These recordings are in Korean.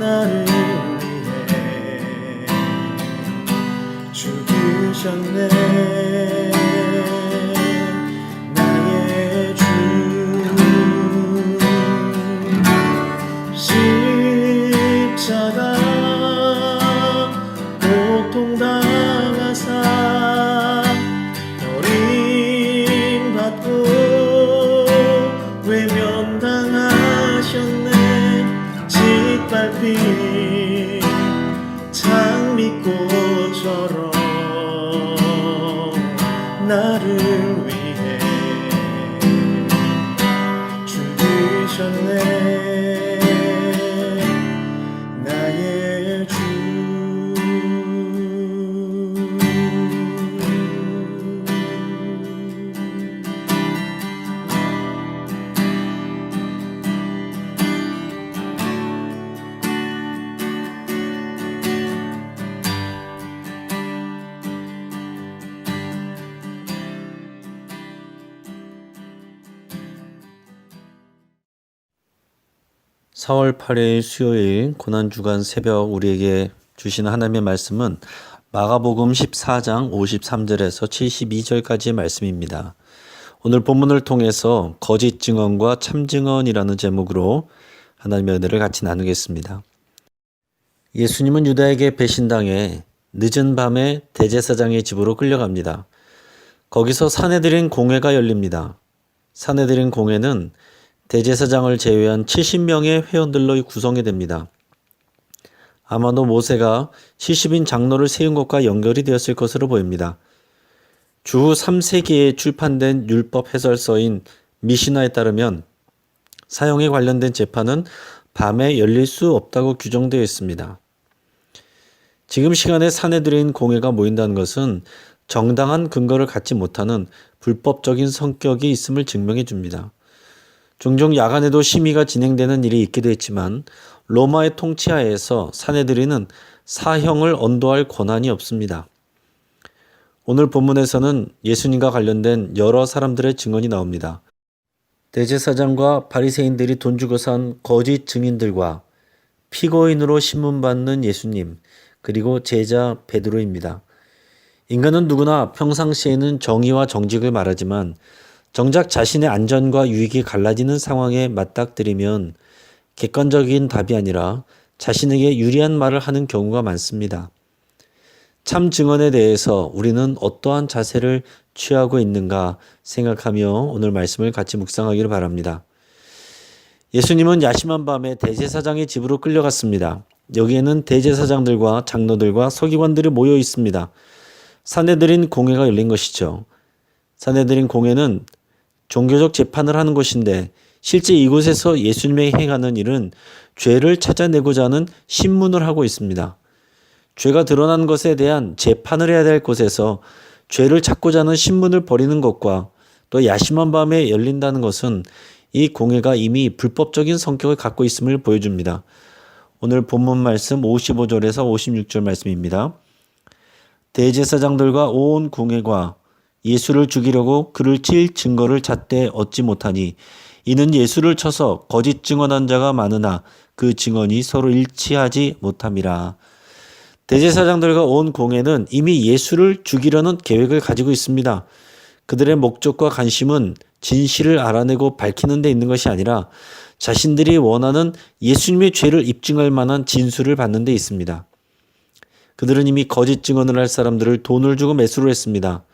나를 위해 죽으셨네. 나의 주 십자가 고통당하사 버림받고 외면당하셨네. 짓밟힌 장미꽃처럼 나를 위해 죽으셨네. 나의 주 (4월 8일) 수요일 고난주간 새벽 우리에게 주시는 하나님의 말씀은 마가복음 14장 53절에서 72절까지의 말씀입니다. 오늘 본문을 통해서 거짓 증언과 참 증언이라는 제목으로 하나님의 은혜를 같이 나누겠습니다. 예수님은 유다에게 배신당해 늦은 밤에 대제사장의 집으로 끌려갑니다. 거기서 사내들인 공회가 열립니다. 사내들인 공회는 대제사장을 제외한 70명의 회원들로 구성이 됩니다. 아마도 모세가 70인 장로를 세운 것과 연결이 되었을 것으로 보입니다. 주후 3세기에 출판된 율법 해설서인 미시나에 따르면 사형에 관련된 재판은 밤에 열릴 수 없다고 규정되어 있습니다. 지금 시간에 사내들인 공회가 모인다는 것은 정당한 근거를 갖지 못하는 불법적인 성격이 있음을 증명해 줍니다. 종종 야간에도 심의가 진행되는 일이 있기도 했지만 로마의 통치하에서 사내들인은 사형을 언도할 권한이 없습니다. 오늘 본문에서는 예수님과 관련된 여러 사람들의 증언이 나옵니다. 대제사장과 바리새인들이 돈 주고 산 거짓 증인들과 피고인으로 신문받는 예수님, 그리고 제자 베드로입니다. 인간은 누구나 평상시에는 정의와 정직을 말하지만 정작 자신의 안전과 유익이 갈라지는 상황에 맞닥뜨리면 객관적인 답이 아니라 자신에게 유리한 말을 하는 경우가 많습니다. 참 증언에 대해서 우리는 어떠한 자세를 취하고 있는가 생각하며 오늘 말씀을 같이 묵상하기를 바랍니다. 예수님은 야심한 밤에 대제사장의 집으로 끌려갔습니다. 여기에는 대제사장들과 장로들과 서기관들이 모여 있습니다. 사내들인 공회가 열린 것이죠. 사내들인 공회는 종교적 재판을 하는 곳인데 실제 이곳에서 예수님이 행하는 일은 죄를 찾아내고자 하는 신문을 하고 있습니다. 죄가 드러난 것에 대한 재판을 해야 될 곳에서 죄를 찾고자 하는 신문을 벌이는 것과 또 야심한 밤에 열린다는 것은 이 공회가 이미 불법적인 성격을 갖고 있음을 보여줍니다. 오늘 본문 말씀 55절에서 56절 말씀입니다. 대제사장들과 온 공회가 예수를 죽이려고 그를 칠 증거를 잣대 얻지 못하니 이는 예수를 쳐서 거짓 증언한 자가 많으나 그 증언이 서로 일치하지 못함이라. 대제사장들과 온 공회는 이미 예수를 죽이려는 계획을 가지고 있습니다. 그들의 목적과 관심은 진실을 알아내고 밝히는 데 있는 것이 아니라 자신들이 원하는 예수님의 죄를 입증할 만한 진술을 받는 데 있습니다. 그들은 이미 거짓 증언을 할 사람들을 돈을 주고 매수를 했습니다.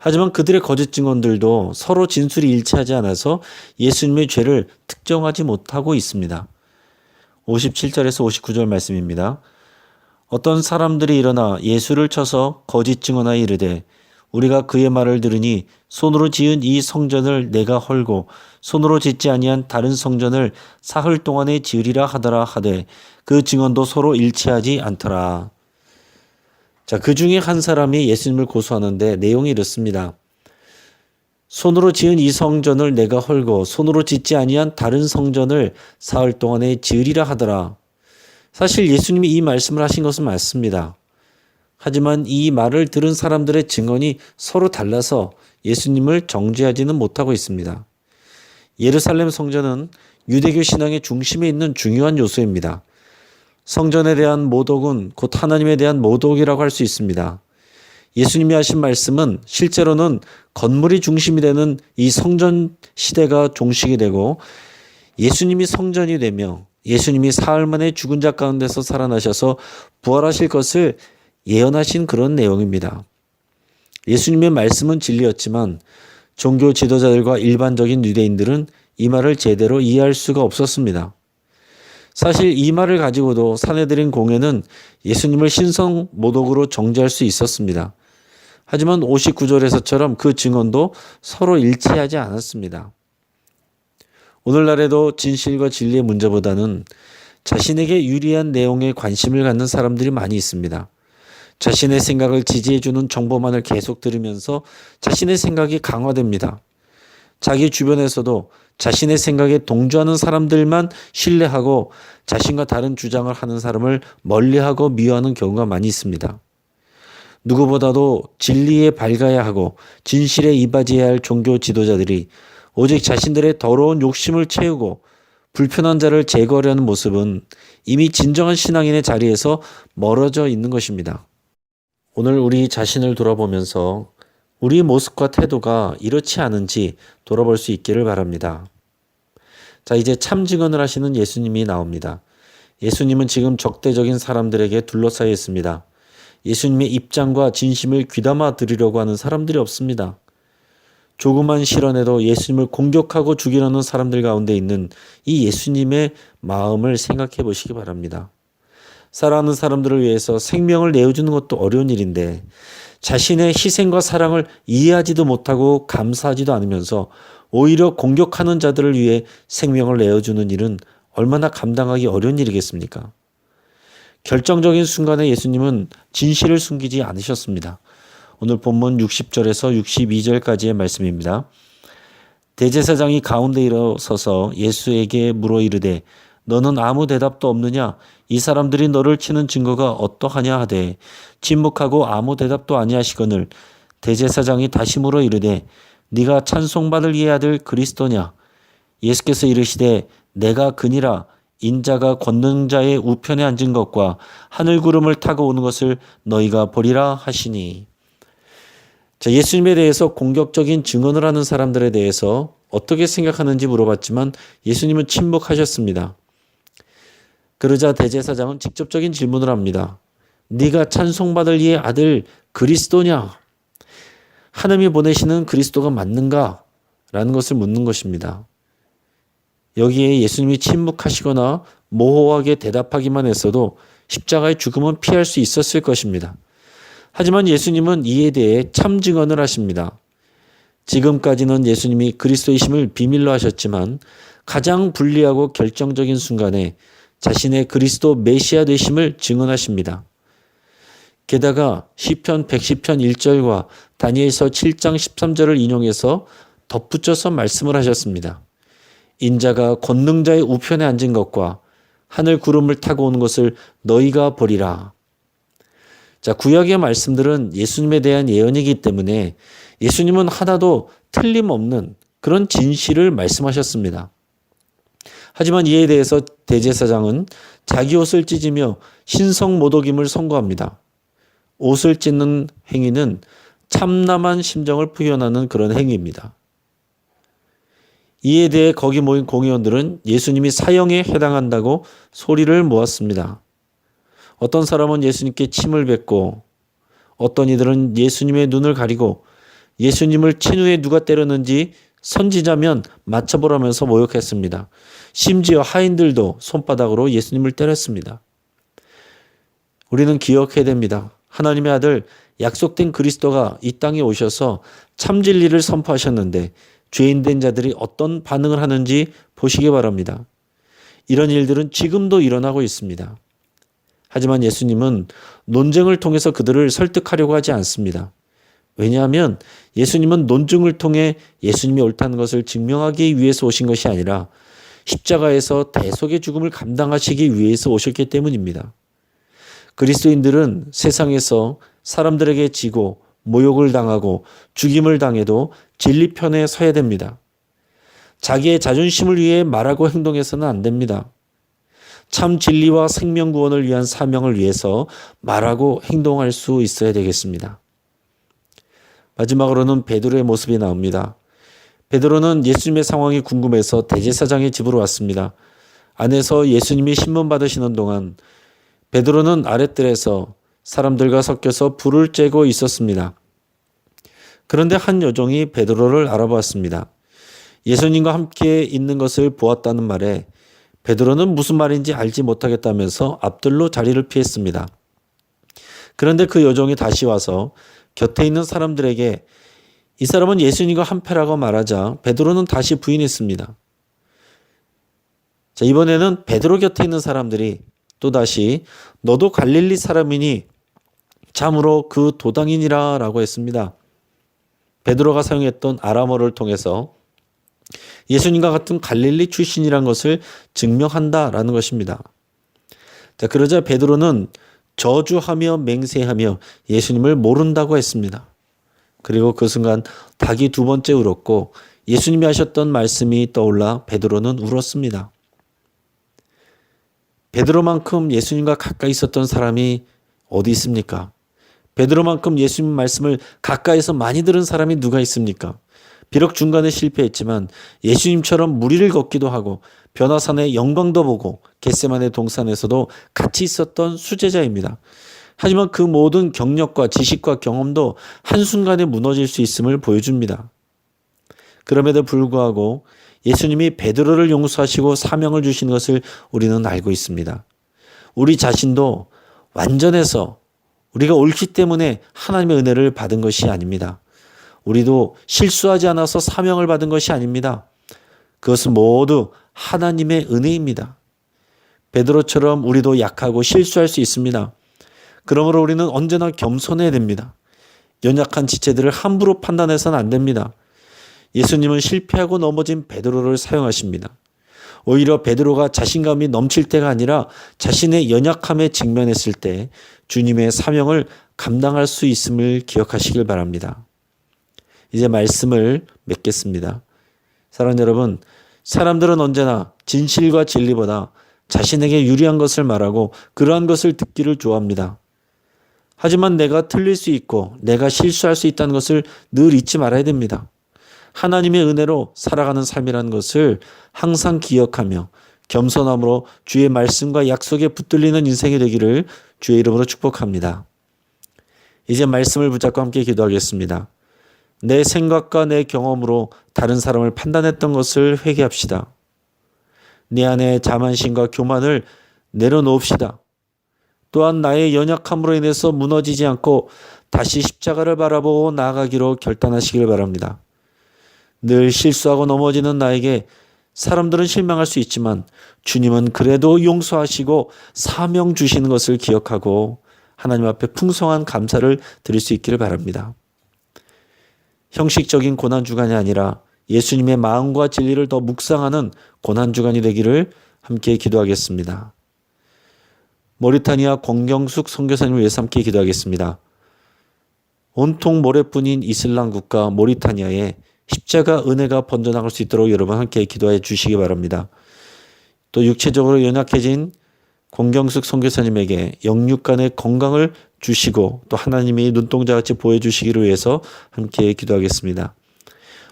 하지만 그들의 거짓 증언들도 서로 진술이 일치하지 않아서 예수님의 죄를 특정하지 못하고 있습니다. 57절에서 59절 말씀입니다. 어떤 사람들이 일어나 예수를 쳐서 거짓 증언하여 이르되 우리가 그의 말을 들으니 손으로 지은 이 성전을 내가 헐고 손으로 짓지 아니한 다른 성전을 사흘 동안에 지으리라 하더라 하되 그 증언도 서로 일치하지 않더라. 자, 그 중에 한 사람이 예수님을 고소하는데 내용이 이렇습니다. 손으로 지은 이 성전을 내가 헐고 손으로 짓지 아니한 다른 성전을 사흘 동안에 지으리라 하더라. 사실 예수님이 이 말씀을 하신 것은 맞습니다. 하지만 이 말을 들은 사람들의 증언이 서로 달라서 예수님을 정죄하지는 못하고 있습니다. 예루살렘 성전은 유대교 신앙의 중심에 있는 중요한 요소입니다. 성전에 대한 모독은 곧 하나님에 대한 모독이라고 할 수 있습니다. 예수님이 하신 말씀은 실제로는 건물이 중심이 되는 이 성전 시대가 종식이 되고 예수님이 성전이 되며 예수님이 사흘 만에 죽은 자 가운데서 살아나셔서 부활하실 것을 예언하신 그런 내용입니다. 예수님의 말씀은 진리였지만 종교 지도자들과 일반적인 유대인들은 이 말을 제대로 이해할 수가 없었습니다. 사실 이 말을 가지고도 사내들인 공회는 예수님을 신성 모독으로 정죄할 수 있었습니다. 하지만 59절에서처럼 그 증언도 서로 일치하지 않았습니다. 오늘날에도 진실과 진리의 문제보다는 자신에게 유리한 내용에 관심을 갖는 사람들이 많이 있습니다. 자신의 생각을 지지해주는 정보만을 계속 들으면서 자신의 생각이 강화됩니다. 자기 주변에서도 자신의 생각에 동조하는 사람들만 신뢰하고 자신과 다른 주장을 하는 사람을 멀리하고 미워하는 경우가 많이 있습니다. 누구보다도 진리에 밝아야 하고 진실에 이바지해야 할 종교 지도자들이 오직 자신들의 더러운 욕심을 채우고 불편한 자를 제거하려는 모습은 이미 진정한 신앙인의 자리에서 멀어져 있는 것입니다. 오늘 우리 자신을 돌아보면서 우리의 모습과 태도가 이렇지 않은지 돌아볼 수 있기를 바랍니다. 자, 이제 참 증언을 하시는 예수님이 나옵니다. 예수님은 지금 적대적인 사람들에게 둘러싸여 있습니다. 예수님의 입장과 진심을 귀담아 들으려고 하는 사람들이 없습니다. 조그만 실언에도 예수님을 공격하고 죽이려는 사람들 가운데 있는 이 예수님의 마음을 생각해 보시기 바랍니다. 사랑하는 사람들을 위해서 생명을 내어주는 것도 어려운 일인데 자신의 희생과 사랑을 이해하지도 못하고 감사하지도 않으면서 오히려 공격하는 자들을 위해 생명을 내어주는 일은 얼마나 감당하기 어려운 일이겠습니까? 결정적인 순간에 예수님은 진실을 숨기지 않으셨습니다. 오늘 본문 60절에서 62절까지의 말씀입니다. 대제사장이 가운데 일어서서 예수에게 물어 이르되 너는 아무 대답도 없느냐? 이 사람들이 너를 치는 증거가 어떠하냐 하되 침묵하고 아무 대답도 아니하시거늘 대제사장이 다시 물어 이르되 네가 찬송받을 이의 아들 그리스도냐? 예수께서 이르시되 내가 그니라. 인자가 권능자의 우편에 앉은 것과 하늘 구름을 타고 오는 것을 너희가 보리라 하시니. 자, 예수님에 대해서 공격적인 증언을 하는 사람들에 대해서 어떻게 생각하는지 물어봤지만 예수님은 침묵하셨습니다. 그러자 대제사장은 직접적인 질문을 합니다. 네가 찬송받을 이의 아들 그리스도냐? 하나님이 보내시는 그리스도가 맞는가? 라는 것을 묻는 것입니다. 여기에 예수님이 침묵하시거나 모호하게 대답하기만 했어도 십자가의 죽음은 피할 수 있었을 것입니다. 하지만 예수님은 이에 대해 참 증언을 하십니다. 지금까지는 예수님이 그리스도이심을 비밀로 하셨지만 가장 불리하고 결정적인 순간에 자신의 그리스도 메시아 되심을 증언하십니다. 게다가 시편 110편 1절과 다니엘서 7장 13절을 인용해서 덧붙여서 말씀을 하셨습니다. 인자가 권능자의 우편에 앉은 것과 하늘 구름을 타고 오는 것을 너희가 보리라. 자, 구약의 말씀들은 예수님에 대한 예언이기 때문에 예수님은 하나도 틀림없는 그런 진실을 말씀하셨습니다. 하지만 이에 대해서 대제사장은 자기 옷을 찢으며 신성모독임을 선고합니다. 옷을 찢는 행위는 참남한 심정을 표현하는 그런 행위입니다. 이에 대해 거기 모인 공의원들은 예수님이 사형에 해당한다고 소리를 모았습니다. 어떤 사람은 예수님께 침을 뱉고 어떤 이들은 예수님의 눈을 가리고 예수님을 친 후에 누가 때렸는지 선지자면 맞춰보라면서 모욕했습니다. 심지어 하인들도 손바닥으로 예수님을 때렸습니다. 우리는 기억해야 됩니다. 하나님의 아들 약속된 그리스도가 이 땅에 오셔서 참 진리를 선포하셨는데 죄인된 자들이 어떤 반응을 하는지 보시기 바랍니다. 이런 일들은 지금도 일어나고 있습니다. 하지만 예수님은 논쟁을 통해서 그들을 설득하려고 하지 않습니다. 왜냐하면 예수님은 논증을 통해 예수님이 옳다는 것을 증명하기 위해서 오신 것이 아니라 십자가에서 대속의 죽음을 감당하시기 위해서 오셨기 때문입니다. 그리스도인들은 세상에서 사람들에게 지고 모욕을 당하고 죽임을 당해도 진리 편에 서야 됩니다. 자기의 자존심을 위해 말하고 행동해서는 안 됩니다. 참 진리와 생명 구원을 위한 사명을 위해서 말하고 행동할 수 있어야 되겠습니다. 마지막으로는 베드로의 모습이 나옵니다. 베드로는 예수님의 상황이 궁금해서 대제사장의 집으로 왔습니다. 안에서 예수님이 신문 받으시는 동안 베드로는 아랫뜰에서 사람들과 섞여서 불을 쬐고 있었습니다. 그런데 한 여종이 베드로를 알아보았습니다. 예수님과 함께 있는 것을 보았다는 말에 베드로는 무슨 말인지 알지 못하겠다면서 앞뜰로 자리를 피했습니다. 그런데 그 여종이 다시 와서 곁에 있는 사람들에게 이 사람은 예수님과 한패라고 말하자 베드로는 다시 부인했습니다. 자, 이번에는 베드로 곁에 있는 사람들이 또다시 너도 갈릴리 사람이니 참으로 그 도당이니라 라고 했습니다. 베드로가 사용했던 아람어를 통해서 예수님과 같은 갈릴리 출신이란 것을 증명한다라는 것입니다. 자, 그러자 베드로는 저주하며 맹세하며 예수님을 모른다고 했습니다. 그리고 그 순간 닭이 두 번째 울었고 예수님이 하셨던 말씀이 떠올라 베드로는 울었습니다. 베드로만큼 예수님과 가까이 있었던 사람이 어디 있습니까? 베드로만큼 예수님 말씀을 가까이서 많이 들은 사람이 누가 있습니까? 비록 중간에 실패했지만 예수님처럼 무리를 걷기도 하고 변화산의 영광도 보고 겟세마네 동산에서도 같이 있었던 수제자입니다. 하지만 그 모든 경력과 지식과 경험도 한순간에 무너질 수 있음을 보여줍니다. 그럼에도 불구하고 예수님이 베드로를 용서하시고 사명을 주신 것을 우리는 알고 있습니다. 우리 자신도 완전해서 우리가 옳기 때문에 하나님의 은혜를 받은 것이 아닙니다. 우리도 실수하지 않아서 사명을 받은 것이 아닙니다. 그것은 모두 하나님의 은혜입니다. 베드로처럼 우리도 약하고 실수할 수 있습니다. 그러므로 우리는 언제나 겸손해야 됩니다. 연약한 지체들을 함부로 판단해서는 안 됩니다. 예수님은 실패하고 넘어진 베드로를 사용하십니다. 오히려 베드로가 자신감이 넘칠 때가 아니라 자신의 연약함에 직면했을 때 주님의 사명을 감당할 수 있음을 기억하시길 바랍니다. 이제 말씀을 맺겠습니다. 사랑하는 여러분, 사람들은 언제나 진실과 진리보다 자신에게 유리한 것을 말하고 그러한 것을 듣기를 좋아합니다. 하지만 내가 틀릴 수 있고 내가 실수할 수 있다는 것을 늘 잊지 말아야 됩니다. 하나님의 은혜로 살아가는 삶이라는 것을 항상 기억하며 겸손함으로 주의 말씀과 약속에 붙들리는 인생이 되기를 주의 이름으로 축복합니다. 이제 말씀을 붙잡고 함께 기도하겠습니다. 내 생각과 내 경험으로 다른 사람을 판단했던 것을 회개합시다. 내 안에 자만심과 교만을 내려놓읍시다. 또한 나의 연약함으로 인해서 무너지지 않고 다시 십자가를 바라보고 나아가기로 결단하시길 바랍니다. 늘 실수하고 넘어지는 나에게 사람들은 실망할 수 있지만 주님은 그래도 용서하시고 사명 주시는 것을 기억하고 하나님 앞에 풍성한 감사를 드릴 수 있기를 바랍니다. 형식적인 고난주간이 아니라 예수님의 마음과 진리를 더 묵상하는 고난주간이 되기를 함께 기도하겠습니다. 모리타니아 권경숙 선교사님을 위해서 함께 기도하겠습니다. 온통 모래뿐인 이슬람 국가 모리타니아에 십자가 은혜가 번져나갈 수 있도록 여러분 함께 기도해 주시기 바랍니다. 또 육체적으로 연약해진 권경숙 선교사님에게 영육간의 건강을 주시고 또 하나님이 눈동자같이 보여주시기를 위해서 함께 기도하겠습니다.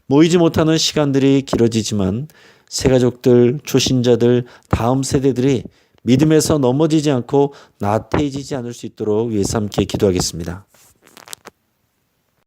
모이지 못하는 시간들이 길어지지만 새가족들, 초신자들, 다음 세대들이 믿음에서 넘어지지 않고 나태해지지 않을 수 있도록 위해서 함께 기도하겠습니다.